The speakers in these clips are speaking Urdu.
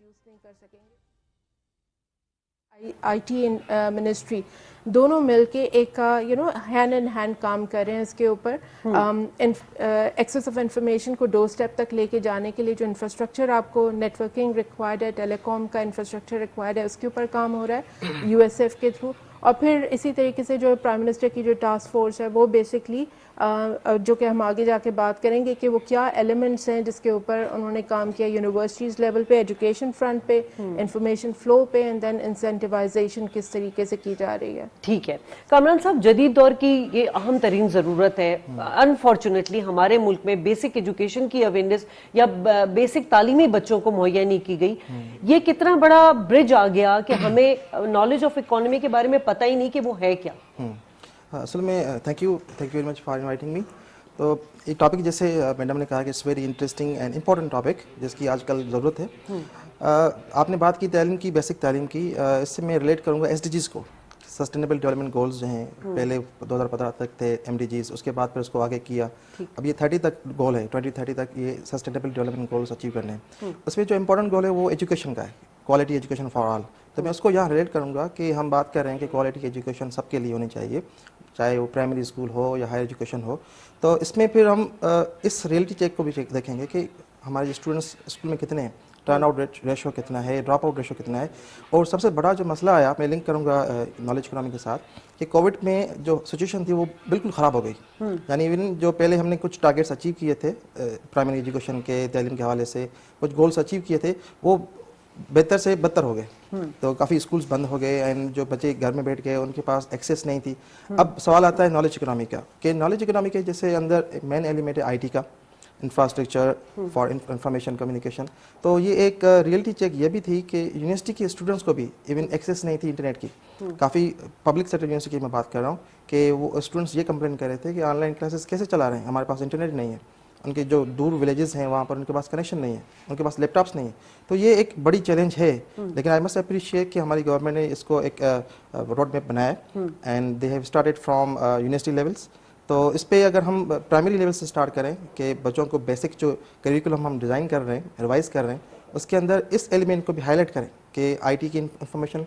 انٹروڈیوس نہیں کر سکیں گے. آئی ٹی منسٹری دونوں مل کے ایک ہینڈ ان ہینڈ کام کر رہے ہیں اس کے اوپر. ایکسیس آف انفارمیشن کو ڈور اسٹیپ تک لے کے جانے کے لیے جو انفراسٹرکچر آپ کو نیٹ ورکنگ ریکوائرڈ ہے, ٹیلی کام کا انفراسٹرکچر ریکوائرڈ ہے, اس کے اوپر کام ہو رہا ہے یو ایس ایف کے تھرو. اور پھر اسی طریقے سے جو پرائم منسٹر کی جو ٹاسک فورس ہے وہ بیسکلی جو کہ ہم آگے جا کے بات کریں گے کہ وہ کیا ایلیمنٹس ہیں جس کے اوپر انہوں نے کام کیا یونیورسٹیز لیول پہ, ایجوکیشن فرنٹ پہ, انفارمیشن فلو پہ, اینڈ دین انسینٹیوائزیشن کس طریقے سے کی جا رہی ہے. ٹھیک ہے کامران صاحب, جدید دور کی یہ اہم ترین ضرورت ہے. انفارچونیٹلی ہمارے ملک میں بیسک ایجوکیشن کی اویئرنیس یا بیسک تعلیمی بچوں کو مہیا نہیں کی گئی. یہ کتنا بڑا برج آ گیا کہ ہمیں نالج آف اکانومی کے بارے میں پتہ ہی نہیں کہ وہ ہے کیا. اصل میں thank you very much for inviting me. تو ایک ٹاپک جیسے میڈم نے کہا کہ it's very interesting and important topic جس کی آج کل ضرورت ہے. آپ نے بات کی تعلیم کی, بیسک تعلیم کی, اس سے میں ریلیٹ کروں گا ایس ڈی جیز کو. سسٹینیبل ڈیولپمنٹ گولز جو ہیں پہلے 2015 تک تھے ایم ڈی جیز, اس کے بعد پھر اس کو آگے کیا. اب یہ 30 تک گول ہے, 2030 تک یہ سسٹینیبل ڈیولپمنٹ گولز اچیو کرنے ہیں. اس میں جو امپورٹنٹ گول ہے وہ ایجوکیشن کا ہے, کوالٹی ایجوکیشن فار آل. تو میں اس کو یہاں ریلیٹ کروں گا کہ ہم بات کر رہے ہیں کہ کوالٹی ایجوکیشن سب کے لیے ہونی چاہیے, چاہے وہ پرائمری اسکول ہو یا ہائر ایجوکیشن ہو. تو اس میں پھر ہم اس ریئلٹی چیک کو بھی دیکھیں گے کہ ہمارے اسٹوڈنٹس اسکول میں کتنے ہیں, ٹرن آؤٹ ریشو کتنا ہے, ڈراپ آؤٹ ریشو کتنا ہے. اور سب سے بڑا جو مسئلہ آیا, میں لنک کروں گا نالج اکنامی کے ساتھ, کہ کووڈ میں جو سچویشن تھی وہ بالکل خراب ہو گئی. یعنی ایون جو پہلے ہم نے کچھ ٹارگیٹس اچیو کیے تھے پرائمری ایجوکیشن کے, تعلیم کے حوالے سے کچھ گولس اچیو کیے تھے, وہ بہتر سے بدتر ہو گئے. تو کافی اسکولس بند ہو گئے اینڈ جو بچے گھر میں بیٹھ گئے ان کے پاس ایکسیس نہیں تھی. اب سوال آتا ہے نالج اکنامی کا, کہ نالج اکنامی کے جیسے اندر مین ایلیمنٹ ہے آئی ٹی کا, انفراسٹرکچر فار انفارمیشن کمیونیکیشن. تو یہ ایک ریئلٹی چیک یہ بھی تھی کہ یونیورسٹی کے اسٹوڈنٹس کو بھی ایون ایکسیس نہیں تھی انٹرنیٹ کی. کافی پبلک سیکٹر یونیورسٹی کی میں بات کر رہا ہوں کہ وہ اسٹوڈنٹس یہ کمپلین کر رہے تھے کہ آن لائن کلاسز کیسے چلا رہے ہیں, ہمارے پاس انٹرنیٹ نہیں ہے. ان کے جو دور ولیجز ہیں وہاں پر ان کے پاس کنیکشن نہیں ہے, ان کے پاس لیپ ٹاپس نہیں ہیں. تو یہ ایک بڑی چیلنج ہے, لیکن آئی مسٹ اپریشیٹ کہ ہماری گورنمنٹ نے اس کو ایک روڈ میپ بنایا ہے and they have started from university levels. تو اس پہ اگر ہم پرائمری لیول سے اسٹارٹ کریں کہ بچوں کو بیسک جو کریکولم ہم ڈیزائن کر رہے ہیں, ریوائز کر رہے ہیں, اس کے اندر اس ایلیمنٹ کو بھی ہائی لائٹ کریں کہ آئی ٹی کی انفارمیشن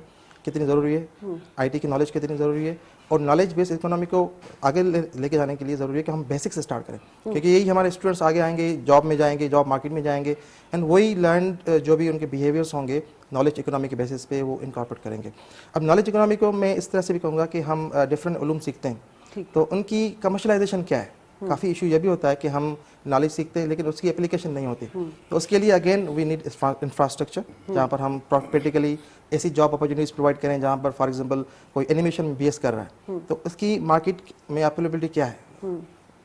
کتنی ضروری ہے, آئی ٹی کی نالج کتنی ضروری ہے, اور نالج بیس اکنامی کو آگے لے کے جانے کے لیے ضروری ہے کہ ہم بیسک سے اسٹارٹ کریں. کیونکہ یہی ہمارے اسٹوڈنٹس آگے آئیں گے, جاب میں جائیں گے, جاب مارکیٹ میں جائیں گے, اینڈ وہی لرنڈ جو بھی ان کے بیہیویئرس ہوں گے نالج اکنامی کے بیسس پہ وہ انکارپوریٹ کریں گے. اب نالج اکنامی کو میں اس طرح سے بھی کہوں گا کہ ہم ڈفرینٹ علوم سیکھتے ہیں, تو ان کی کمرشلائزیشن کیا ہے. کافی ایشو یہ بھی ہوتا ہے کہ ہم نالج سیکھتے ہیں لیکن اس کی اپلیکیشن نہیں ہوتی. تو اس کے لیے اگین وی نیڈ انفراسٹرکچر جہاں پر ہم پریکٹیکلی ایسی جاب اپرچونیٹیز پرووائڈ کریں جہاں پر فار ایگزامپل کوئی اینیمیشن بی ایس کر رہا ہے, تو اس کی مارکیٹ میں اویلیبلٹی کیا ہے,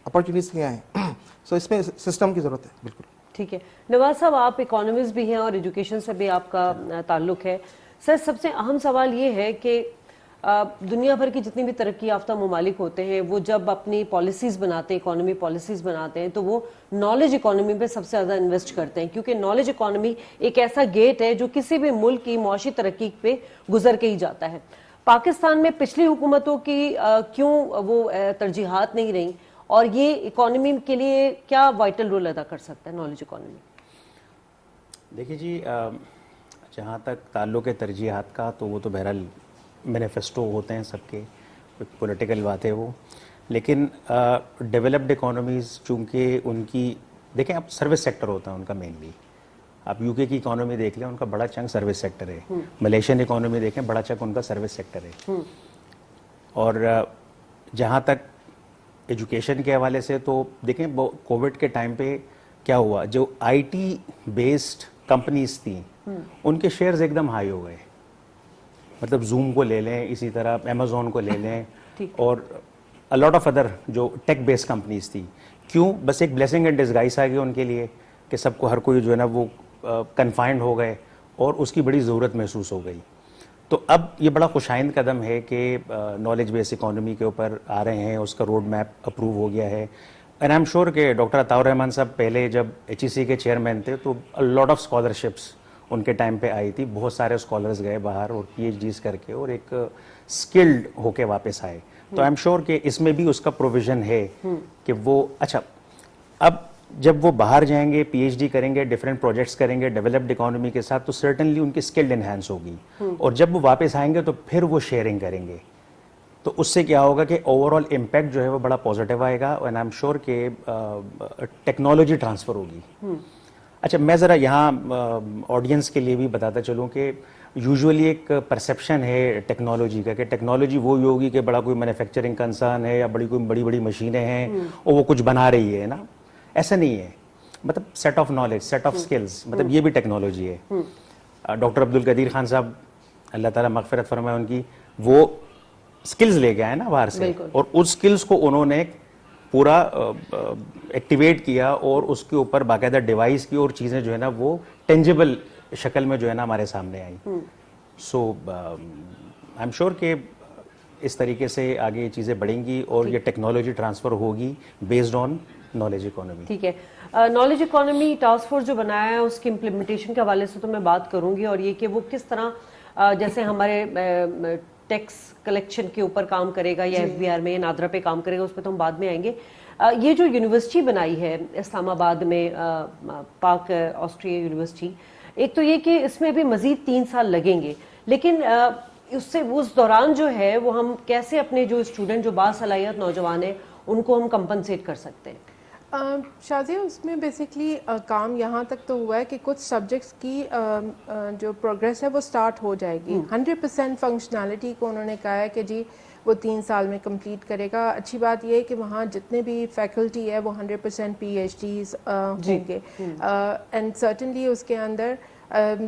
اپرچونیٹیز کیا ہیں. سو اس میں سسٹم کی ضرورت ہے. بالکل ٹھیک ہے. نواز صاحب, آپ اکانومسٹ بھی ہیں اور ایجوکیشن سے بھی آپ کا تعلق ہے. سر, سب سے اہم سوال یہ ہے کہ دنیا بھر کی جتنی بھی ترقی یافتہ ممالک ہوتے ہیں وہ جب اپنی پالیسیز بناتے ہیں, اکانومی پالیسیز بناتے ہیں, تو وہ نالج اکانومی پہ سب سے زیادہ انویسٹ کرتے ہیں, کیونکہ نالج اکانومی ایک ایسا گیٹ ہے جو کسی بھی ملک کی معاشی ترقی پہ گزر کے ہی جاتا ہے. پاکستان میں پچھلی حکومتوں کی کیوں وہ ترجیحات نہیں رہیں, اور یہ اکانومی کے لیے کیا وائٹل رول ادا کر سکتا ہے نالج اکانومی؟ دیکھیے جی, جہاں تک تعلق ہے ترجیحات کا, تو وہ تو بہرحال مینیفیسٹو ہوتے ہیں سب کے, کچھ پولیٹیکل بات ہے وہ. لیکن ڈیولپڈ اکانومیز چونکہ ان کی دیکھیں, اب سروس سیکٹر ہوتا ہے ان کا مینلی. آپ یو کے کی اکانومی دیکھ لیں, ان کا بڑا چنک سروس سیکٹر ہے. ملیشین اکانومی دیکھیں, بڑا چنک ان کا سروس سیکٹر ہے. اور جہاں تک ایجوکیشن کے حوالے سے تو دیکھیں کووڈ کے ٹائم پہ کیا ہوا, جو آئی ٹی بیسڈ کمپنیز تھیں ان کے شیئرز ایک دم ہائی ہو گئے. مطلب زوم کو لے لیں, اسی طرح امیزون کو لے لیں, اور a lot of other جو ٹیک بیس کمپنیز تھی. کیوں؟ بس ایک بلیسنگ اینڈ ڈسگائز آ گئی ان کے لیے کہ سب کو, ہر کوئی جو ہے نا وہ کنفائنڈ ہو گئے اور اس کی بڑی ضرورت محسوس ہو گئی. تو اب یہ بڑا خوشائند قدم ہے کہ نالج بیس اکانومی کے اوپر آ رہے ہیں, اس کا روڈ میپ اپروو ہو گیا ہے. اینڈ آئی ایم شیور کہ ڈاکٹر عطاء الرحمان صاحب پہلے جب ایچ ای سی کے چیئرمین تھے تو لاٹ آف اسکالرشپس ان کے ٹائم پہ آئی تھی. بہت سارے اسکالرز گئے باہر اور پی ایچ ڈیز کر کے اور ایک اسکلڈ ہو کے واپس آئے. تو آئی ایم شیور کہ اس میں بھی اس کا پروویژن ہے کہ وہ. اچھا, اب جب وہ باہر جائیں گے پی ایچ ڈی کریں گے ڈفرینٹ پروجیکٹس کریں گے ڈیولپڈ اکانومی کے ساتھ تو سرٹنلی ان کی اسکلڈ انہینس ہوگی اور جب وہ واپس آئیں گے تو پھر وہ شیئرنگ کریں گے تو اس سے کیا ہوگا کہ اوور آل امپیکٹ جو ہے وہ بڑا پازیٹیو آئے گا اینڈ آئی ایم شیور کہ ٹیکنالوجی ٹرانسفر ہوگی. اچھا میں ذرا یہاں آڈینس کے لیے بھی بتاتا چلوں کہ یوزولی ایک پرسیپشن ہے ٹیکنالوجی کا کہ ٹیکنالوجی وہی ہوگی کہ بڑا کوئی مینوفیکچرنگ کنسرن ہے یا بڑی بڑی مشینیں ہیں اور وہ کچھ بنا رہی ہے نا. ایسا نہیں ہے, مطلب set of knowledge set of skills مطلب یہ بھی ٹیکنالوجی ہے. ڈاکٹر عبد القدیر خان صاحب اللہ تعالیٰ مغفرت فرمائے ان کی, وہ اسکلز لے کے آئے نا باہر سے اور اس اسکلز کو انہوں نے پورا ایکٹیویٹ کیا اور اس کے اوپر باقاعدہ ڈیوائس کی اور چیزیں جو ہے نا وہ ٹینجیبل شکل میں جو ہے نا ہمارے سامنے آئیں. سو آئی ایم شیور کہ اس طریقے سے آگے یہ چیزیں بڑھیں گی اور یہ ٹیکنالوجی ٹرانسفر ہوگی بیسڈ آن نالج اکانومی. ٹھیک ہے, نالج اکانومی ٹاسک فورس جو بنایا ہے اس کی امپلیمنٹیشن کے حوالے سے تو میں بات کروں گی, اور یہ کہ وہ کس طرح جیسے ہمارے ٹیکس کلیکشن کے اوپر کام کرے گا یا ایف بی آر میں یا نادرا پہ کام کرے گا, اس پہ تو ہم بعد میں آئیں گے. یہ جو یونیورسٹی بنائی ہے اسلام آباد میں پاک آسٹریا یونیورسٹی, ایک تو یہ کہ اس میں بھی مزید 3 سال لگیں گے, لیکن اس دوران جو ہے وہ ہم کیسے اپنے جو اسٹوڈنٹ جو باصلاحیت نوجوان ہیں ان کو ہم کمپنسیٹ کر سکتے ہیں؟ شازیہ اس میں بیسکلی کام یہاں تک تو ہوا ہے کہ کچھ سبجیکٹس کی جو پروگریس ہے وہ سٹارٹ ہو جائے گی. 100% فنکشنالٹی کو انہوں نے کہا ہے کہ جی وہ 3 سال میں کمپلیٹ کرے گا. اچھی بات یہ ہے کہ وہاں جتنے بھی فیکلٹی ہے وہ 100% پی ایچ ڈیز ہوں گے, اینڈ سرٹنلی اس کے اندر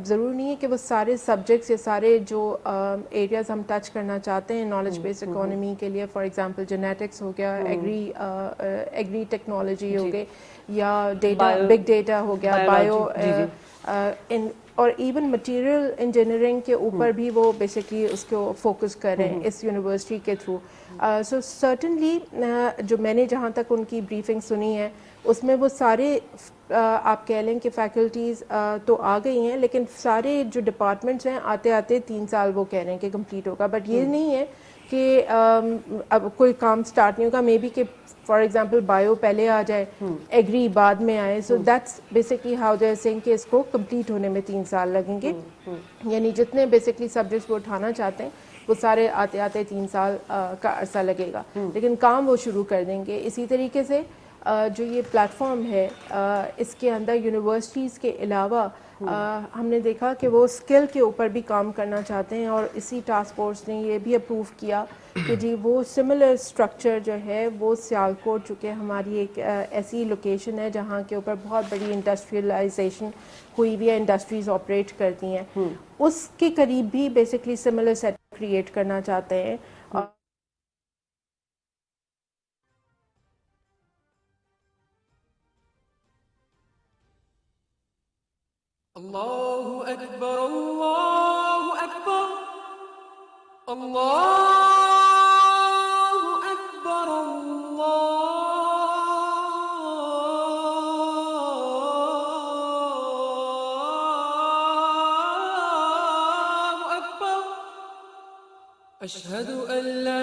ضروری نہیں ہے کہ وہ سارے سبجیکٹس یا سارے جو ایریاز ہم ٹچ کرنا چاہتے ہیں نالج بیسڈ اکانومی کے لیے, فار ایگزامپل جینیٹکس ہو گیا, ایگری ٹیکنالوجی ہو گئی, یا ڈیٹا بگ ڈیٹا ہو گیا, بایو اور ایون مٹیریل انجینئرنگ کے اوپر بھی وہ بیسکلی اس کو فوکس کر رہے ہیں اس یونیورسٹی کے تھرو. سو سرٹنلی جو میں نے جہاں تک ان کی بریفنگ سنی ہے اس میں وہ سارے آپ کہہ لیں کہ فیکلٹیز تو آ گئی ہیں, لیکن سارے جو ڈپارٹمنٹس ہیں آتے آتے 3 سال وہ کہہ رہے ہیں کہ کمپلیٹ ہوگا. بٹ یہ نہیں ہے کہ اب کوئی کام سٹارٹ نہیں ہوگا, مے بی کہ فار ایگزامپل بایو پہلے آ جائے, ایگری بعد میں آئے. So that's basically how they are saying کہ اس کو کمپلیٹ ہونے میں 3 سال لگیں گے. یعنی جتنے بیسکلی سبجیکٹس وہ اٹھانا چاہتے ہیں وہ سارے آتے آتے 3 سال کا عرصہ لگے گا, لیکن کام وہ شروع کر دیں گے. اسی طریقے سے جو یہ پلیٹ فارم ہے اس کے اندر یونیورسٹیز کے علاوہ ہم نے دیکھا کہ وہ اسکل کے اوپر بھی کام کرنا چاہتے ہیں, اور اسی ٹاسک فورس نے یہ بھی اپروو کیا کہ جی وہ سملر اسٹرکچر جو ہے وہ سیالکوٹ, چونکہ ہماری ایک ایسی لوکیشن ہے جہاں کے اوپر بہت بڑی انڈسٹریلائزیشن ہوئی ہوئی ہے, انڈسٹریز آپریٹ کرتی ہیں, اس کے قریب بھی بیسکلی سملر سیٹ کریٹ کرنا چاہتے ہیں. اللہ اکبر اللہ اکبر اللہ اکبر اللہ اکبر اشہد ان لا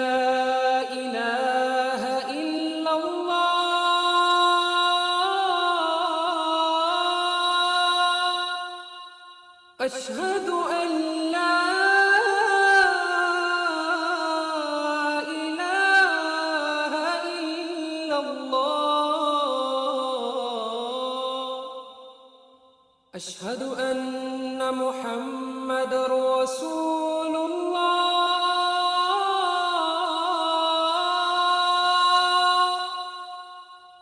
الہ الا اللہ اشہد ان لا الہ الا اللہ اشہد ان محمد رسول اللہ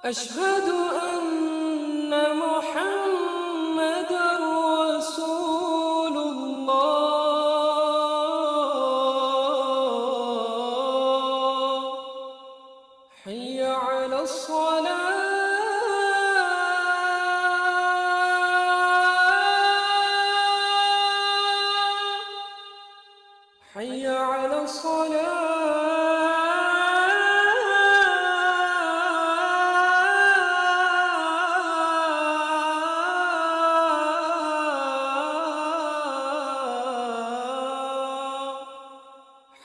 اشہد ان محمد رسول حي على الصلاة حي على الصلاة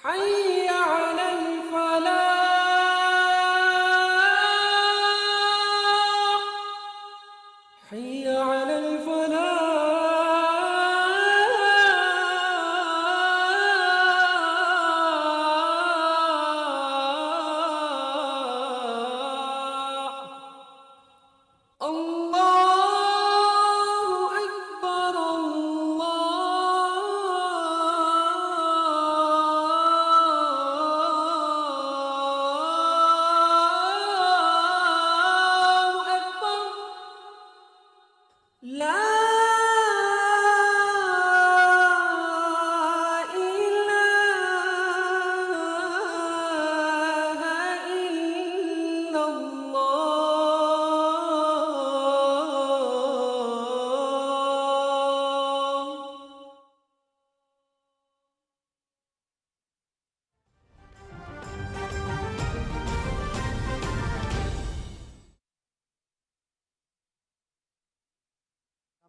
حي على الفلاح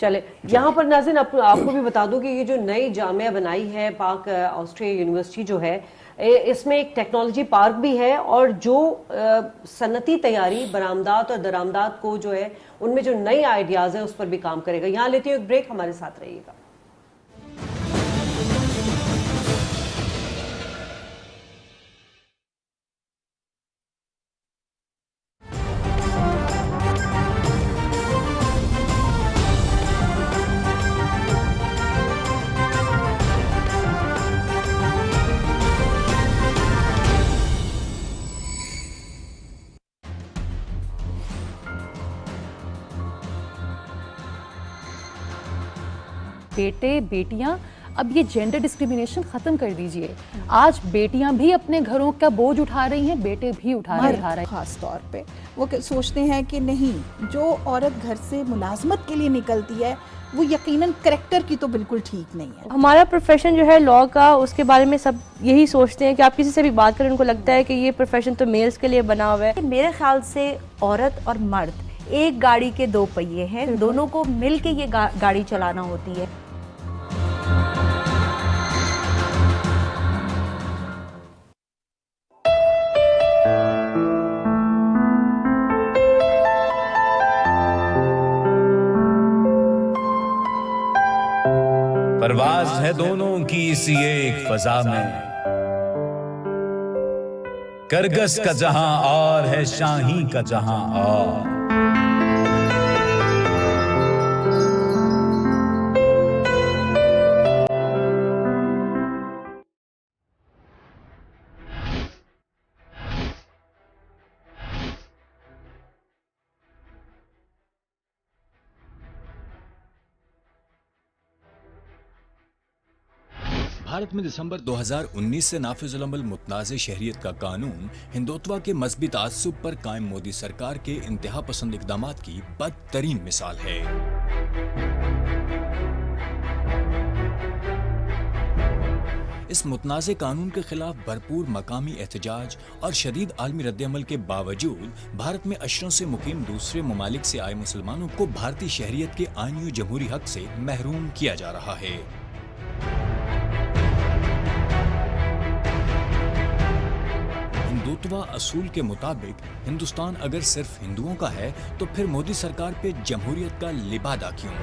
چلے یہاں پر ناظرین آپ کو بھی بتا دوں کہ یہ جو نئی جامعہ بنائی ہے پاک آسٹریلیا یونیورسٹی جو ہے اس میں ایک ٹیکنالوجی پارک بھی ہے اور جو صنعتی تیاری برآمدات اور درآمدات کو جو ہے ان میں جو نئی آئیڈیاز ہیں اس پر بھی کام کرے گا. یہاں لیتے ہیں ایک بریک, ہمارے ساتھ رہیے گا. بیٹے بیٹیاں اب یہ جینڈر ڈسکریمنیشن ختم کر دیجئے. آج بیٹیاں بھی اپنے گھروں کا بوجھ اٹھا رہی ہیں, بیٹے بھی اٹھا رہے ہیں. خاص طور پہ وہ سوچتے ہیں کہ نہیں, جو عورت گھر سے ملازمت کے لیے نکلتی ہے وہ یقیناً کریکٹر کی تو بالکل ٹھیک نہیں ہے. ہمارا پروفیشن جو ہے لاء کا, اس کے بارے میں سب یہی سوچتے ہیں کہ آپ کسی سے بھی بات کریں ان کو لگتا ہے کہ یہ پروفیشن تو میلز کے لیے بنا ہوا ہے. میرے خیال سے عورت اور مرد ایک گاڑی کے دو پہیے ہیں, دونوں کو مل کے یہ گاڑی چلانا ہوتی ہے. پرواز ہے دونوں کی اسی ایک فضا میں, کرگس کا جہاں اور ہے شاہی کا جہاں اور. بھارت میں دسمبر 2019 سے نافذ العمل متنازع شہریت کا قانون ہندوتوا کے مذہبی تعصب پر قائم مودی سرکار کے انتہا پسند اقدامات کی بدترین مثال ہے. اس متنازع قانون کے خلاف بھرپور مقامی احتجاج اور شدید عالمی رد عمل کے باوجود بھارت میں اشروں سے مقیم دوسرے ممالک سے آئے مسلمانوں کو بھارتی شہریت کے آئینی و جمہوری حق سے محروم کیا جا رہا ہے. ہندوتوا اصول کے مطابق ہندوستان اگر صرف ہندوؤں کا ہے تو پھر مودی سرکار پہ جمہوریت کا لبادہ کیوں؟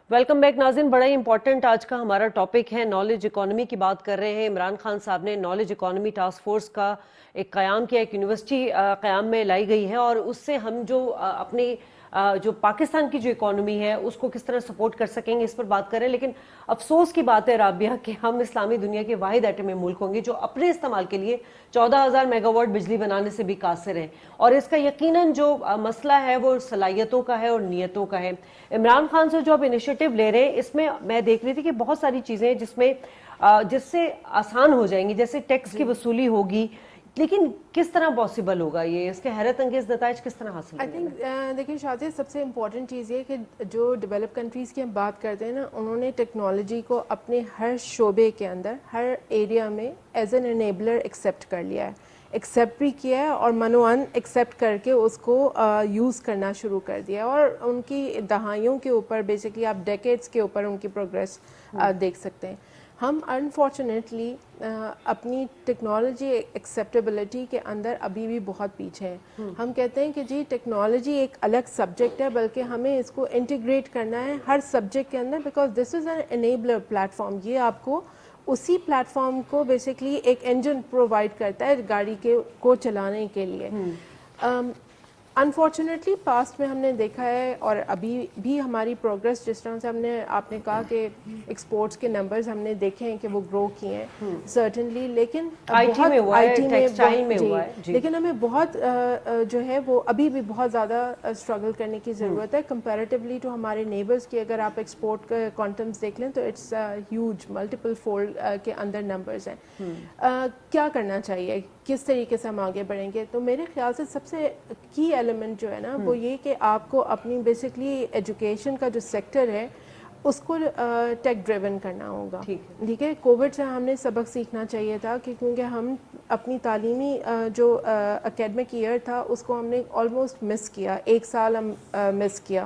ویلکم بیک ناظرین. بڑا ہی امپورٹنٹ آج کا ہمارا ٹاپک ہے, نالج اکانومی کی بات کر رہے ہیں. عمران خان صاحب نے نالج اکانومی ٹاسک فورس کا ایک قیام کیا, ایک یونیورسٹی قیام میں لائی گئی ہے اور اس سے ہم جو اپنی جو پاکستان کی جو اکانومی ہے اس کو کس طرح سپورٹ کر سکیں گے اس پر بات کر رہے ہیں. لیکن افسوس کی بات ہے رابعہ کہ ہم اسلامی دنیا کے واحد ایٹمی ملک ہوں گے جو اپنے استعمال کے لیے 14,000 میگا واٹ بجلی بنانے سے بھی قاصر ہیں, اور اس کا یقیناً جو مسئلہ ہے وہ صلاحیتوں کا ہے اور نیتوں کا ہے. عمران خان سے جو اب انیشیٹو لے رہے ہیں اس میں میں دیکھ رہی تھی کہ بہت ساری چیزیں ہیں جس سے آسان ہو جائیں گی, جیسے ٹیکس کی وصولی ہوگی, لیکن کس طرح پاسبل ہوگا یہ, اس کے حیرت انگیز نتائج کس طرح حاصل آئی تھنک دیکھیں شاذیہ, سب سے امپورٹنٹ چیز یہ کہ جو ڈیولپ کنٹریز کی ہم بات کرتے ہیں نا, انہوں نے ٹیکنالوجی کو اپنے ہر شعبے کے اندر ہر ایریا میں ایز این انیبلر ایکسیپٹ کر لیا ہے, ایکسیپٹ بھی کیا ہے اور منوان ایکسیپٹ کر کے اس کو یوز کرنا شروع کر دیا, اور ان کی دہائیوں کے اوپر بیسکلی آپ ڈیکیڈس کے اوپر ان کی پروگریس دیکھ سکتے ہیں. ہم انفارچونیٹلی اپنی ٹیکنالوجی ایکسیپٹیبلٹی کے اندر ابھی بھی بہت پیچھے ہیں. ہم کہتے ہیں کہ جی ٹیکنالوجی ایک الگ سبجیکٹ ہے, بلکہ ہمیں اس کو انٹیگریٹ کرنا ہے ہر سبجیکٹ کے اندر, because this is an enabler platform. یہ آپ کو اسی پلیٹ فارم کو بیسکلی ایک انجن پرووائڈ کرتا ہے گاڑی کو چلانے کے لیے. انفارچونیٹلی پاسٹ میں ہم نے دیکھا ہے اور ابھی بھی ہماری پروگرس جس طرح سے آپ نے کہا کہ ایکسپورٹس کے نمبرز ہم نے دیکھے ہیں کہ وہ گرو کیے ہیں سرٹنلی, لیکن IT میں ہوا ہے, ٹیکسٹائل میں ہوا ہے, لیکن ہمیں بہت جو ہے وہ ابھی بھی بہت زیادہ اسٹرگل کرنے کی ضرورت ہے کمپیریٹیولی ٹو ہمارے نیبرز کی. اگر آپ ایکسپورٹ کا کوانٹمس دیکھ لیں تو اٹس ہیوج ملٹیپل فولڈ کے اندر نمبرز ہیں. کیا کرنا چاہیے, کس طریقے سے ہم آگے بڑھیں گے؟ تو میرے خیال سے سب سے کی ایلیمنٹ جو ہے نا وہ یہ کہ آپ کو اپنی بیسکلی ایجوکیشن کا جو سیکٹر ہے اس کو ٹیک ڈریون کرنا ہوگا. ٹھیک ہے, کووڈ سے ہم نے سبق سیکھنا چاہیے تھا کہ کیونکہ ہم اپنی تعلیمی جو اکیڈمک ایئر تھا اس کو ہم نے آلموسٹ مس کیا, 1 سال ہم مس کیا,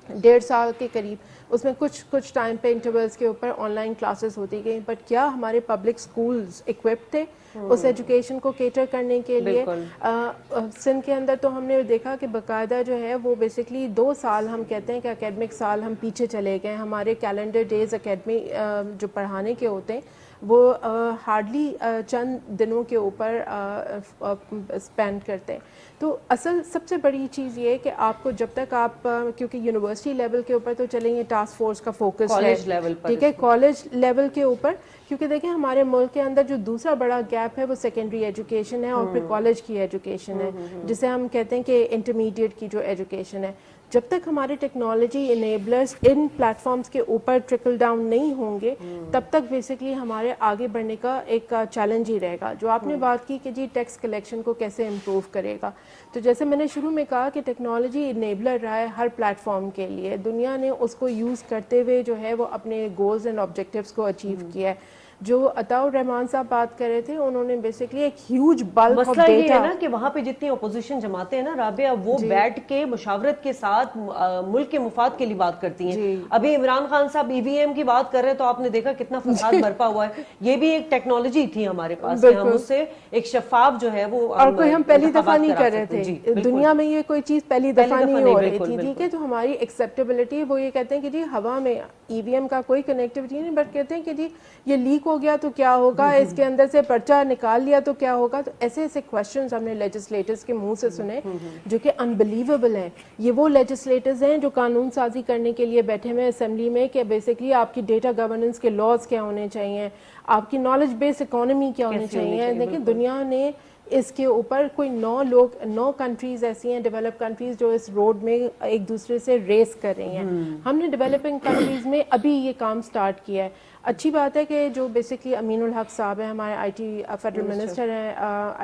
1.5 سال کے قریب. اس میں کچھ ٹائم پہ انٹرولس کے اوپر آن لائن کلاسز ہوتی گئیں, بٹ کیا ہمارے پبلک اسکولز اکوپڈ تھے اس ایجوکیشن کو کیٹر کرنے کے لیے؟ سندھ کے اندر تو ہم نے دیکھا کہ باقاعدہ جو ہے وہ بیسکلی 2 سال ہم کہتے ہیں کہ اکیڈمک سال ہم پیچھے چلے گئے. ہمارے کیلنڈر ڈیز اکیڈمی جو پڑھانے کے ہوتے ہیں وہ ہارڈلی چند دنوں کے اوپر اسپینڈ کرتے ہیں. تو اصل سب سے بڑی چیز یہ ہے کہ آپ کو جب تک آپ کیونکہ یونیورسٹی لیول کے اوپر تو چلیں گے, ٹاسک فورس کا فوکس ہے, ٹھیک ہے, کالج لیول کے اوپر, کیونکہ دیکھیں ہمارے ملک کے اندر جو دوسرا بڑا گیپ ہے وہ سیکنڈری ایجوکیشن ہے اور پھر کالج کی ایجوکیشن ہے, جسے ہم کہتے ہیں کہ انٹرمیڈیٹ کی جو ایجوکیشن ہے. جب تک ہمارے ٹیکنالوجی انیبلرز ان پلیٹ فارمز کے اوپر ٹرکل ڈاؤن نہیں ہوں گے تب تک بیسکلی ہمارے آگے بڑھنے کا ایک چیلنج ہی رہے گا. جو آپ نے بات کی کہ جی ٹیکس کلیکشن کو کیسے امپروو کرے گا, تو جیسے میں نے شروع میں کہا کہ ٹیکنالوجی انیبلر رہا ہے ہر پلیٹ فارم کے لیے. دنیا نے اس کو یوز کرتے ہوئے جو ہے وہ اپنے گولز اینڈ آبجیکٹیوز کو اچیو کیا ہے. جو عطاء الرحمان صاحب بات کر رہے تھے انہوں نے بیسکلی ایک ہیوج بلک آف مسئلہ یہ ہے ڈیٹا, نا کہ وہاں پہ جتنی اپوزیشن جماعتیں ہیں نا رابعہ, وہ بیٹھ کے مشاورت کے ساتھ ملک کے مفاد کے لیے بات کرتی ہیں. ابھی عمران خان صاحب EVM کی بات کر رہے ہیں تو آپ نے دیکھا کتنا فساد برپا ہوا ہے. یہ بھی ایک ٹیکنالوجی تھی ہمارے پاس کہ ہم اس سے ایک شفاف جو ہے وہ, اور کوئی ہم پہلی دفعہ نہیں کر رہے تھے دنیا میں, یہ کوئی چیز پہلی دفعہ نہیں ہو رہی تھی. ٹھیک ہے, تو ہماری ایکسیپٹیبلٹی وہ یہ کہتے ہیں کہ جی ہوا میں EVM کا کوئی کنیکٹیوٹی نہیں, بٹ کہتے ہیں کہ جی یہ لیک ہو گیا تو کیا ہوگا, اس کے اندر سے پرچہ نکال لیا تو کیا ہوگا. تو ایسے ایسے کوشچنز ہم نے لیجسلیٹرز کے منہ سے سنے جو کہ انبلیویبل ہیں. یہ وہ لیجسلیٹرز ہیں جو قانون سازی کرنے کے لیے بیٹھے ہوئے اسمبلی میں کہ بیسکلی آپ کی ڈیٹا گورننس کے لاز کیا ہونے چاہیے, آپ کی نالج بیس اکانومی کیا ہونی چاہیے. دیکھیں دنیا نے اس کے اوپر کوئی 9 کنٹریز ایسی ہیں ڈیولپ کنٹریز جو اس روڈ میں ایک دوسرے سے ریس کر رہی ہیں. ہم نے ڈیولپنگ کنٹریز میں ابھی یہ کام سٹارٹ کیا ہے. اچھی بات ہے کہ جو بیسکلی امین الحق صاحب ہیں ہمارے IT فیڈرل منسٹر ہیں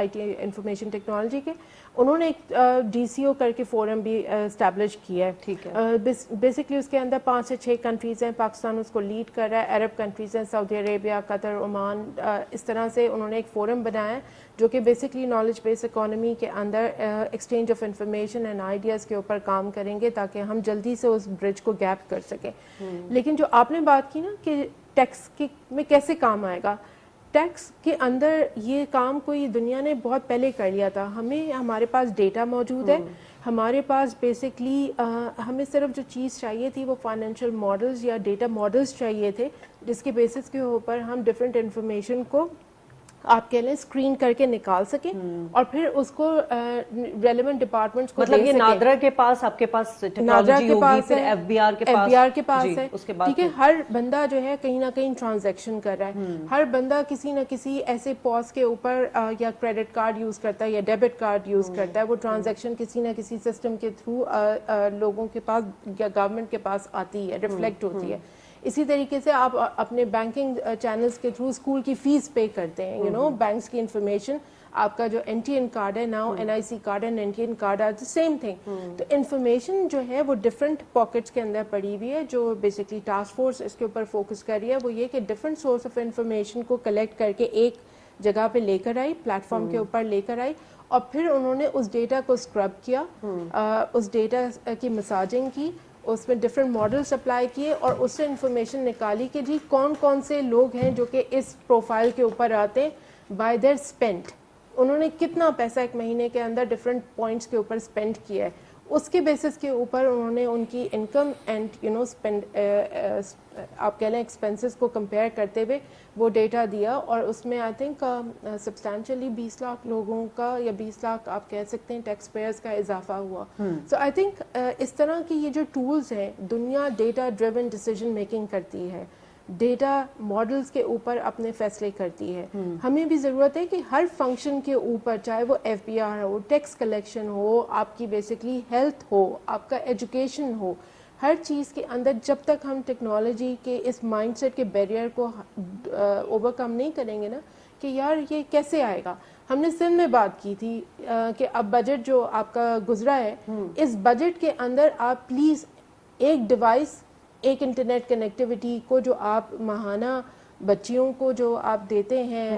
IT انفارمیشن ٹیکنالوجی کے, انہوں نے ایک DCO کر کے فورم بھی اسٹیبلش کیا ہے. ٹھیک ہے, بیسکلی اس کے اندر 5 سے 6 کنٹریز ہیں, پاکستان اس کو لیڈ کر رہا ہے, عرب کنٹریز ہیں, سعودی عربیہ, قطر, عمان, اس طرح سے انہوں نے ایک فورم بنایا ہے جو کہ بیسکلی نالج بیس اکانومی کے اندر exchange of information and ideas کے اوپر کام کریں گے تاکہ ہم جلدی سے اس برج کو گیپ کر سکیں. لیکن جو آپ نے بات کی نا کہ ٹیکس میں کیسے کام آئے گا, ٹیکس کے اندر یہ کام کوئی دنیا نے بہت پہلے کر لیا تھا. ہمارے پاس ڈیٹا موجود ہے, ہمارے پاس بیسکلی ہمیں صرف جو چیز چاہیے تھی وہ فائنینشیل ماڈلز یا ڈیٹا ماڈلز چاہیے تھے جس کے بیسس کے اوپر ہم ڈفرینٹ انفارمیشن کو آپ کہہ لیں اسکرین کر کے نکال سکیں اور پھر اس کو ریلیونٹ ڈپارٹمنٹس کو مطلب یہ نادرا کے پاس, آپ کے پاس ٹیکنالوجی ہوگی, پھر FBR کے پاس ہے. ٹھیک ہے, ہر بندہ جو ہے کہیں نہ کہیں ٹرانزیکشن کر رہا ہے, ہر بندہ کسی نہ کسی ایسے پوز کے اوپر یا کریڈٹ کارڈ یوز کرتا ہے یا ڈیبٹ کارڈ یوز کرتا ہے. وہ ٹرانزیکشن کسی نہ کسی سسٹم کے تھرو لوگوں کے پاس یا گورنمنٹ کے پاس آتی ہے, ریفلیکٹ ہوتی ہے. اسی طریقے سے آپ اپنے بینکنگ چینلز کے تھرو اسکول کی فیس پے کرتے ہیں. بینکس کی انفارمیشن, آپ کا جو NTN کارڈ ہے now NIC card and NTN card are same thing. تو انفارمیشن جو ہے وہ ڈفرینٹ پاکٹس کے اندر پڑی ہوئی ہے. جو بیسکلی ٹاسک فورس اس کے اوپر فوکس کر رہی ہے وہ یہ کہ ڈفرینٹ سورس آف انفارمیشن کو کلیکٹ کر کے ایک جگہ پہ لے کر آئی, پلیٹ فارم کے اوپر لے کر آئی, اور پھر انہوں نے اس ڈیٹا کو اسکرب کیا, اس ڈیٹا کی مساجنگ کی, اس میں ڈفرینٹ ماڈلس اپلائی کیے اور اس سے انفارمیشن نکالی کہ جی کون کون سے لوگ ہیں جو کہ اس پروفائل کے اوپر آتے ہیں بائی دیئر اسپینڈ. انہوں نے کتنا پیسہ ایک مہینے کے اندر ڈفرینٹ پوائنٹس کے اوپر اسپینڈ کیا ہے, اس کے بیسس کے اوپر انہوں نے ان کی انکم اینڈ آپ کہہ لیں ایکسپینسز کو کمپیئر کرتے ہوئے وہ ڈیٹا دیا, اور اس میں آئی تھنک سبسٹینشلی 20 لاکھ لوگوں کا یا 20 لاکھ آپ کہہ سکتے ہیں ٹیکس پیئرز کا اضافہ ہوا. سو آئی تھنک اس طرح کی یہ جو ٹولز ہیں, دنیا ڈیٹا ڈریون ڈیسیجن میکنگ کرتی ہے, ڈیٹا ماڈلز کے اوپر اپنے فیصلے کرتی ہے. ہمیں بھی ضرورت ہے کہ ہر فنکشن کے اوپر, چاہے وہ ایف بی آر ہو, ٹیکس کلیکشن ہو, آپ کی بیسکلی ہیلتھ ہو, آپ کا ایجوکیشن ہو, ہر چیز کے اندر جب تک ہم ٹیکنالوجی کے اس مائنڈ سیٹ کے بیریئر کو اوورکم نہیں کریں گے نا, کہ یار یہ کیسے آئے گا. ہم نے سندھ میں بات کی تھی کہ اب بجٹ جو آپ کا گزرا ہے, اس بجٹ کے اندر آپ پلیز ایک ڈیوائس, ایک انٹرنیٹ کنیکٹیوٹی کو جو آپ ماہانہ بچیوں کو جو آپ دیتے ہیں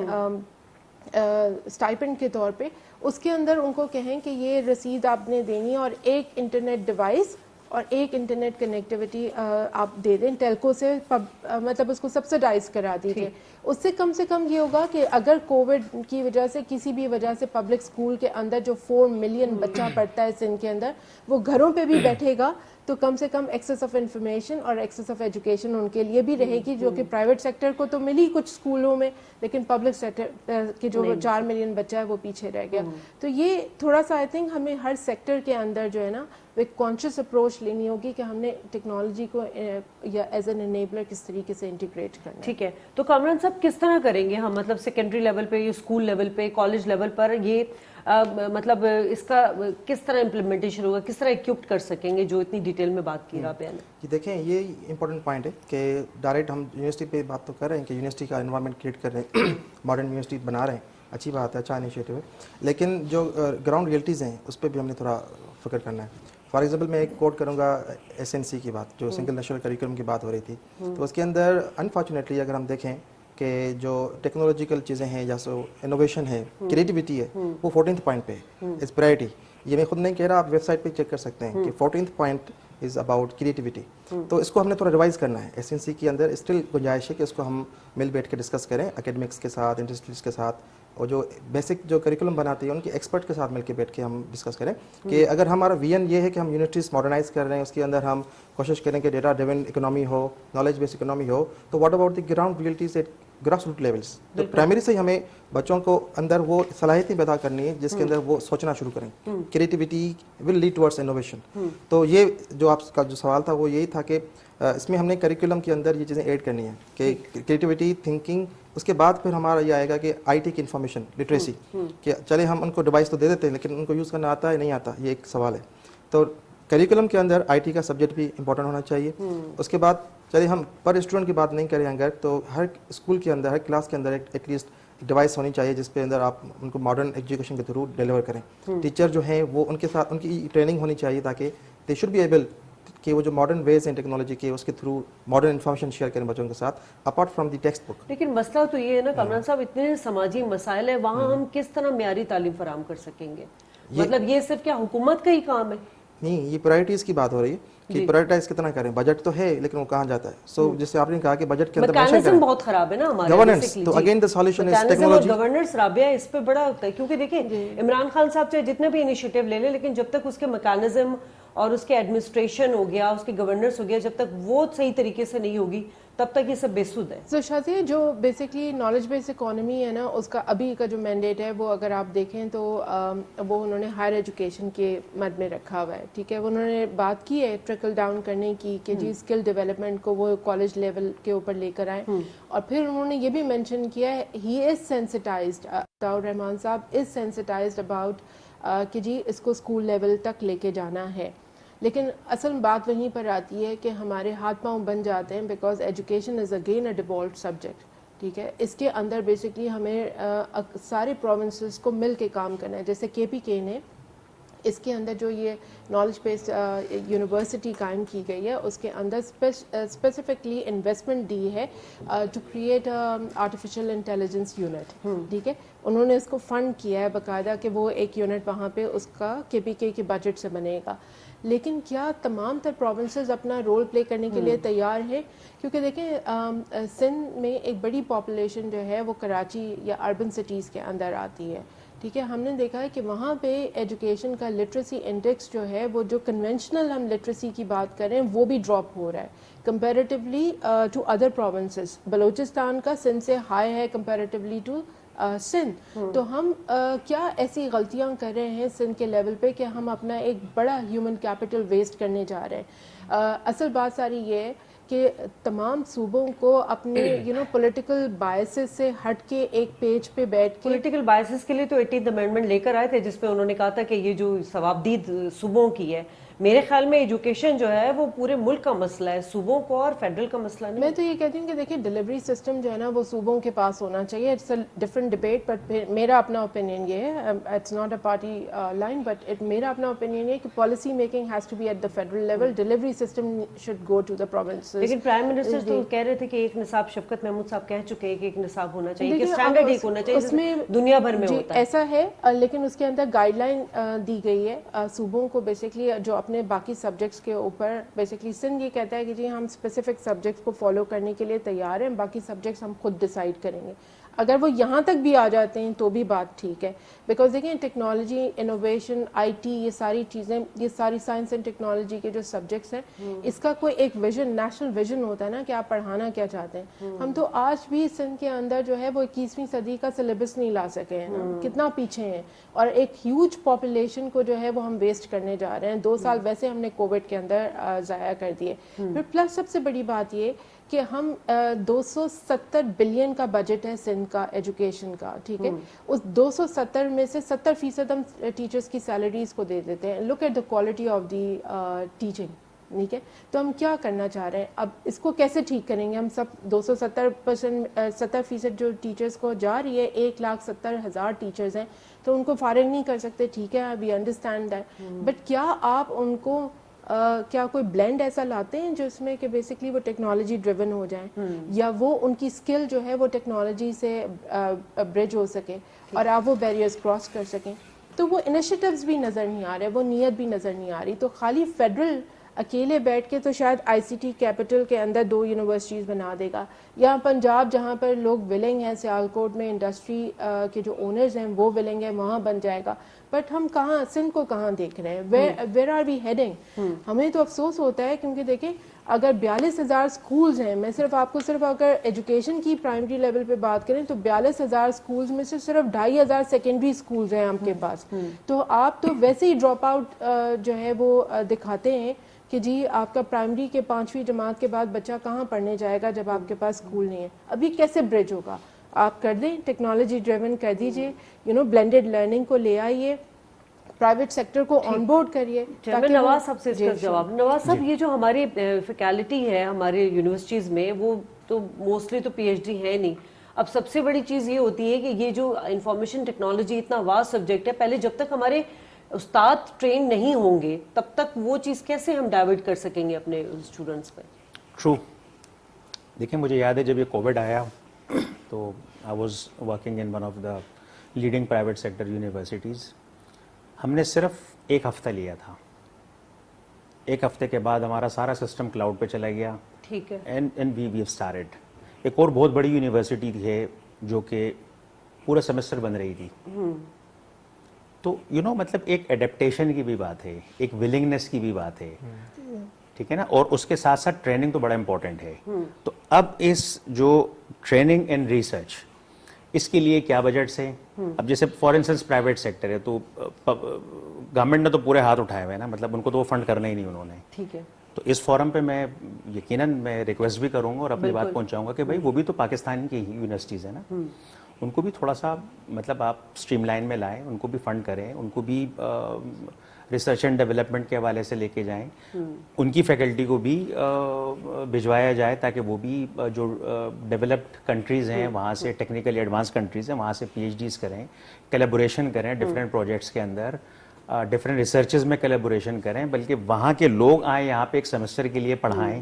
اسٹائپنڈ کے طور پہ, اس کے اندر ان کو کہیں کہ یہ رسید آپ نے دینی ہے, اور ایک انٹرنیٹ ڈیوائس اور ایک انٹرنیٹ کنیکٹیوٹی آپ دے دیں ٹیلکو سے, مطلب اس کو سبسڈائز کرا دیجیے. اس سے کم یہ ہوگا کہ اگر کووڈ کی وجہ سے کسی بھی وجہ سے پبلک اسکول کے اندر جو 4 ملین بچہ پڑھتا ہے سندھ کے اندر, وہ گھروں پہ بھی بیٹھے گا, تو کم سے کم ایکسیس آف انفارمیشن اور ایکسیس آف ایجوکیشن ان کے لیے بھی رہے گی, جو کہ پرائیویٹ سیکٹر کو تو ملی کچھ اسکولوں میں, لیکن پبلک سیکٹر کے جو 4 ملین بچہ ہے وہ پیچھے رہ گیا. تو یہ تھوڑا سا آئی تھنک ہمیں ہر سیکٹر کے اندر جو ہے نا وہ ایک کانشیس اپروچ لینی ہوگی کہ ہم نے ٹیکنالوجی کو یا ایز این انیبلر کس طریقے سے انٹیگریٹ کرنا ہے. ٹھیک ہے, تو کامران صاحب کس طرح کریں گے ہم, مطلب سیکنڈری لیول پہ, اسکول لیول پہ, کالج لیول پر, یہ مطلب اس کا کس طرح امپلیمنٹیشن ہوگا, کس طرح اکوپڈ کر سکیں گے, جو اتنی ڈیٹیل میں بات کی رابعہ نے؟ دیکھیں یہ امپورٹنٹ پوائنٹ ہے کہ ڈائریکٹ ہم یونیورسٹی پہ بات تو کر رہے ہیں کہ یونیورسٹی کا انوائرمنٹ کریٹ کر رہے ہیں, ماڈرن یونیورسٹی بنا رہے ہیں, اچھی بات ہے, اچھا انیشیٹو ہے, لیکن جو گراؤنڈ ریئلٹیز ہیں اس پہ بھی ہم نے تھوڑا فکر کرنا ہے. فار ایگزامپل میں ایک کوٹ کروں گا SNC کی بات, جو سنگل نیشنل کریکولم کی بات ہو رہی تھی, تو اس کے اندر انفارچونیٹلی اگر ہم دیکھیں کہ جو ٹیکنالوجیکل چیزیں ہیں یا سو انوویشن ہے, کریٹیوٹی ہے, وہ 14th پوائنٹ پہ ہے, از پرائرٹی. یہ میں خود نہیں کہہ رہا, آپ ویب سائٹ پہ چیک کر سکتے ہیں کہ 14th point is about creativity. تو اس کو ہم نے تھوڑا ریوائز کرنا ہے. SNC کے اندر اسٹل گنجائش ہے کہ اس کو ہم مل بیٹھ کے ڈسکس کریں اکیڈمکس کے ساتھ, انڈسٹریز کے ساتھ, اور جو بیسک جو کریکولم بناتے ہیں ان کے ایکسپرٹ کے ساتھ مل کے بیٹھ کے ہم ڈسکس کریں کہ اگر ہمارا ویژن یہ ہے کہ ہم یونیورسٹیز ماڈرنائز کر رہے ہیں, اس کے اندر ہم کوشش کریں کہ ڈیٹا ڈریون اکنامی ہو, نالج بیس اکنامی ہو, تو what about the ground realities at grass root levels. تو پرائمری سے ہمیں بچوں کو اندر وہ صلاحیتیں پیدا کرنی ہے جس کے اندر وہ سوچنا شروع کریں. Creativity will lead towards innovation. تو یہ جو آپ کا جو سوال تھا وہ یہی تھا کہ اس میں ہم نے کریکولم کے اندر یہ چیزیں ایڈ کرنی ہیں کہ کریٹیوٹی, تھنکنگ, اس کے بعد پھر ہمارا یہ آئے گا کہ IT کی انفارمیشن لٹریسی, کہ چلے ہم ان کو ڈیوائس تو دے دیتے ہیں لیکن ان کو یوز کرنا آتا ہے نہیں آتا, یہ ایک سوال ہے. تو کریکولم کے اندر IT کا سبجیکٹ بھی امپورٹنٹ ہونا چاہیے. اس کے بعد چلیے ہم پر اسٹوڈنٹ کی بات نہیں کریں اگر, تو ہر اسکول کے اندر, ہر کلاس کے اندر ایٹ لیسٹ ڈیوائس ہونی چاہیے جس پہ اندر آپ ان کو ماڈرن ایجوکیشن کے تھرو ڈیلیور کریں. ٹیچر جو ہیں وہ ان کے ساتھ ان کی ٹریننگ ہونی چاہیے تاکہ دے شوڈ بی ایبل کہ وہ جو ماڈرن ویز ہیں ٹیکنالوجی کے, اس کے تھرو ماڈرن انفارمیشن شیئر کریں بچوں کے ساتھ apart from the text book. لیکن مسئلہ تو یہ ہے نا کامران صاحب, اتنے سماجی مسائل ہیں, وہاں ہم کس طرح معیاری تعلیم فراہم کر سکیں گے؟ مطلب یہ صرف کیا حکومت کا ہی کام ہے؟ نہیں, یہ پرائرٹیز کی بات ہو رہی ہے کہ پرائرٹائز کتنا کریں. بجٹ تو ہے لیکن وہ کہاں جاتا ہے. سو جیسے آپ نے کہا کہ بجٹ کے اندر میکانزم بہت خراب ہے نا ہمارے, گورننس, تو again the solution is technology. Governance Rabia اس پہ بڑا ہوتا ہے, کیونکہ دیکھیں عمران خان صاحب چاہے جتنے بھی انیشیٹو لے لیں, لیکن جب تک اس کے میکانزم اور اس کے ایڈمنسٹریشن ہو گیا, اس کی گورننس ہو گیا, جب تک وہ صحیح طریقے سے نہیں ہوگی تب تک یہ سب بے سود ہے. تو شاذیہ جو بیسکلی نالج بیس اکانومی ہے نا, اس کا ابھی کا جو مینڈیٹ ہے وہ اگر آپ دیکھیں تو وہ انہوں نے ہائر ایجوکیشن کے مد میں رکھا ہوا ہے. ٹھیک ہے, انہوں نے بات کی ہے ٹریکل ڈاؤن کرنے کی کہ جی اسکل ڈیولپمنٹ کو وہ کالج لیول کے اوپر لے کر آئیں. اور پھر انہوں نے یہ بھی مینشن کیا ہے ہی از سینسٹائزڈ, عطاء الرحمان صاحب از سینسٹائزڈ اباؤٹ کہ جی اس کو اسکول لیول تک لے کے جانا ہے. لیکن اصل بات وہیں پر آتی ہے کہ ہمارے ہاتھ پاؤں بن جاتے ہیں because education is again a default subject. ٹھیک ہے, اس کے اندر بیسکلی ہمیں سارے پروونسز کو مل کے کام کرنا ہے. جیسے KPK نے اس کے اندر جو یہ نالج بیسڈ یونیورسٹی قائم کی گئی ہے, اس کے اندر اسپیسیفکلی انویسٹمنٹ دی ہے to create artificial intelligence unit. ٹھیک ہے, انہوں نے اس کو فنڈ کیا ہے باقاعدہ کہ وہ ایک یونٹ وہاں پہ اس کا KPK کے بجٹ سے بنے گا. لیکن کیا تمام تر پروونسز اپنا رول پلے کرنے کے لیے تیار ہیں؟ کیونکہ دیکھیں سندھ میں ایک بڑی پاپولیشن جو ہے وہ کراچی یا اربن سٹیز کے اندر آتی ہے. ٹھیک ہے. ہم نے دیکھا ہے کہ وہاں پہ ایجوکیشن کا لٹریسی انڈیکس جو ہے وہ جو کنونشنل ہم لٹریسی کی بات کریں وہ بھی ڈراپ ہو رہا ہے comparatively to other provinces. Balochistan کا سندھ سے ہائی ہے کمپیریٹیولی ٹو سندھ. تو ہم کیا ایسی غلطیاں کر رہے ہیں سندھ کے لیول پہ کہ ہم اپنا ایک بڑا ہیومن کیپٹل ویسٹ کرنے جا رہے ہیں. اصل بات ساری یہ ہے کہ تمام صوبوں کو اپنے پولیٹیکل بائسز سے ہٹ کے ایک پیج پہ بیٹھ کے پولیٹیکل بائسز کے لیے تو 18th امینڈمنٹ لے کر آئے تھے جس میں انہوں نے کہا تھا کہ یہ جو ثوابدید صوبوں کی ہے. میرے خیال میں ایجوکیشن جو ہے وہ پورے ملک کا مسئلہ ہے, صوبوں کو اور فیڈرل کا مسئلہ نہیں. میں تو یہ کہتی ہوں کہ دیکھیں ڈلیوری سسٹم جو ہے نا وہ صوبوں کے پاس ہونا چاہیے. It's a different debate but میرا اپنا اوپینین یہ ہے, it's not a party line but میرا اپنا اوپینین یہ ہے کہ policy making has to be at the federal level. Delivery system should go to the provinces. لیکن پرائم منسٹر تو کہہ رہے تھے کہ ایک نصاب, شفقت محمود صاحب کہہ چکے ہیں کہ ایک نصاب ہونا چاہیے, کہ اسٹینڈرڈ ایک ہونا چاہیے اس میں دنیا بھر میں ہوتا ہے. ایسا ہے لیکن اس کے اندر گائیڈ لائن دی گئی ہے صوبوں کو بیسکلی جو اپنے باقی سبجیکٹس کے اوپر. بیسکلی سندھ یہ کہتا ہے کہ جی ہم اسپیسیفک سبجیکٹس کو فالو کرنے کے لیے تیار ہیں, باقی سبجیکٹس ہم خود ڈیسائیڈ کریں گے. اگر وہ یہاں تک بھی آ جاتے ہیں تو بھی بات ٹھیک ہے, بیکاز دیکھیں ٹیکنالوجی, انوویشن, آئی ٹی, یہ ساری چیزیں, یہ ساری سائنس اینڈ ٹیکنالوجی کے جو سبجیکٹس ہیں اس کا کوئی ایک ویژن, نیشنل ویژن ہوتا ہے نا کہ آپ پڑھانا کیا چاہتے ہیں. ہم تو آج بھی سندھ کے اندر جو ہے وہ 21ویں صدی کا سلیبس نہیں لا سکے ہیں, کتنا پیچھے ہیں, اور ایک ہیوج پاپولیشن کو جو ہے وہ ہم ویسٹ کرنے جا رہے ہیں. 2 سال ویسے ہم نے کووڈ کے اندر ضائع کر دیے. پھر پلس سب سے بڑی بات یہ کہ ہم 270 بلین کا بجٹ ہے سندھ کا ایجوکیشن کا, ٹھیک ہے, اس 270 میں سے 70% ہم ٹیچرز کی سیلریز کو دے دیتے ہیں. Look at the quality of the teaching, ٹھیک ہے. تو ہم کیا کرنا چاہ رہے ہیں, اب اس کو کیسے ٹھیک کریں گے؟ ہم سب 70% جو ٹیچرز کو جا رہی ہے, 1,70,000 ٹیچرز ہیں, تو ان کو فارغ نہیں کر سکتے, ٹھیک ہے, وی انڈرسٹینڈ دیٹ, بٹ کیا آپ ان کو کیا کوئی بلینڈ ایسا لاتے ہیں جس میں کہ بیسکلی وہ ٹیکنالوجی ڈریون ہو جائیں, یا وہ ان کی اسکل جو ہے وہ ٹیکنالوجی سے برج ہو سکے اور آپ وہ بیریئرز کراس کر سکیں؟ تو وہ انیشیٹیوز بھی نظر نہیں آ رہے, وہ نیت بھی نظر نہیں آ رہی. تو خالی فیڈرل اکیلے بیٹھ کے تو شاید آئی سی ٹی کیپٹل کے اندر 2 یونیورسٹیز بنا دے گا, یا پنجاب جہاں پر لوگ ولنگ ہیں, سیالکوٹ میں انڈسٹری کے جو اونرز ہیں وہ ولنگ ہیں, وہاں بن جائے گا. بٹ ہم کہاں, سندھ کو کہاں دیکھ رہے ہیں, ویئر آر وی ہیڈنگ؟ ہمیں تو افسوس ہوتا ہے کیونکہ دیکھیں اگر 42,000 اسکولز ہیں, میں صرف آپ کو صرف اگر ایجوکیشن کی پرائمری لیول پہ بات کریں تو 42,000 اسکولز میں سے صرف 2,500 سیکنڈری اسکولز ہیں آپ کے پاس. تو آپ تو ویسے ہی ڈراپ آؤٹ جو ہے وہ دکھاتے ہیں کہ جی آپ کا پرائمری کے 5ویں جماعت کے بعد بچہ کہاں پڑھنے جائے گا جب آپ کے پاس اسکول نہیں ہے. اب یہ کیسے برج ہوگا؟ آپ کر دیں, ٹیکنالوجی ڈریون کر دیجئے, بلینڈڈ لرننگ کو لے آئیے, پرائیویٹ سیکٹر کو آن بورڈ کریے. نواز صاحب سے اس کا جواب. نواز صاحب, یہ جو ہماری فیکلٹی ہے ہمارے یونیورسٹیز میں وہ تو موسٹلی تو پی ایچ ڈی ہے نہیں. اب سب سے بڑی چیز یہ ہوتی ہے کہ یہ جو انفارمیشن ٹیکنالوجی اتنا واسٹ سبجیکٹ ہے, پہلے جب تک ہمارے استاد ٹرین نہیں ہوں گے تب تک وہ چیز کیسے ہم ڈائیورٹ کر سکیں گے اپنے اسٹوڈنٹس پہ؟ ٹرو. دیکھیں مجھے یاد ہے جب یہ کووڈ آیا تو I was working in one of the leading private sector universities. ہم نے صرف 1 ہفتہ لیا تھا, 1 ہفتے کے بعد ہمارا سارا سسٹم کلاؤڈ پہ چلا گیا. ٹھیک ہے. And we have started. ایک اور بہت بڑی یونیورسٹی ہے جو کہ پورا سیمسٹر بن رہی تھی. تو مطلب ایک ایڈیپٹیشن کی بھی بات ہے, ایک ولنگنیس کی بھی بات ہے, ٹھیک ہے نا, اور اس کے ساتھ ساتھ ٹریننگ تو بڑا امپورٹنٹ ہے. تو اب اس جو ٹریننگ اینڈ ریسرچ اس کے لیے کیا بجٹس ہیں؟ اب جیسے فار انسٹنس پرائیویٹ سیکٹر ہے تو گورنمنٹ نے تو پورے ہاتھ اٹھائے ہوئے ہیں نا, مطلب ان کو تو وہ فنڈ کرنا ہی نہیں انہوں نے. ٹھیک ہے. تو اس فورم پہ میں یقیناً میں ریکویسٹ بھی کروں گا اور اپنی بات پہنچاؤں گا کہ بھائی وہ بھی تو پاکستان کی یونیورسٹیز ہیں نا, ان کو بھی تھوڑا سا مطلب آپ اسٹریم لائن میں لائیں, ان کو بھی فنڈ کریں, ان کو بھی ریسرچ اینڈ ڈیولپمنٹ کے حوالے سے لے کے جائیں, ان کی فیکلٹی کو بھی بھجوایا جائے تاکہ وہ بھی جو ڈیولپڈ کنٹریز ہیں وہاں سے, ٹیکنیکلی ایڈوانس کنٹریز ہیں وہاں سے پی ایچ ڈیز کریں, کلیبوریشن کریں ڈفرینٹ پروجیکٹس کے اندر, ڈفرینٹ ریسرچز میں کلیبوریشن کریں, بلکہ وہاں کے لوگ آئیں یہاں پہ ایک سیمسٹر کے لیے پڑھائیں.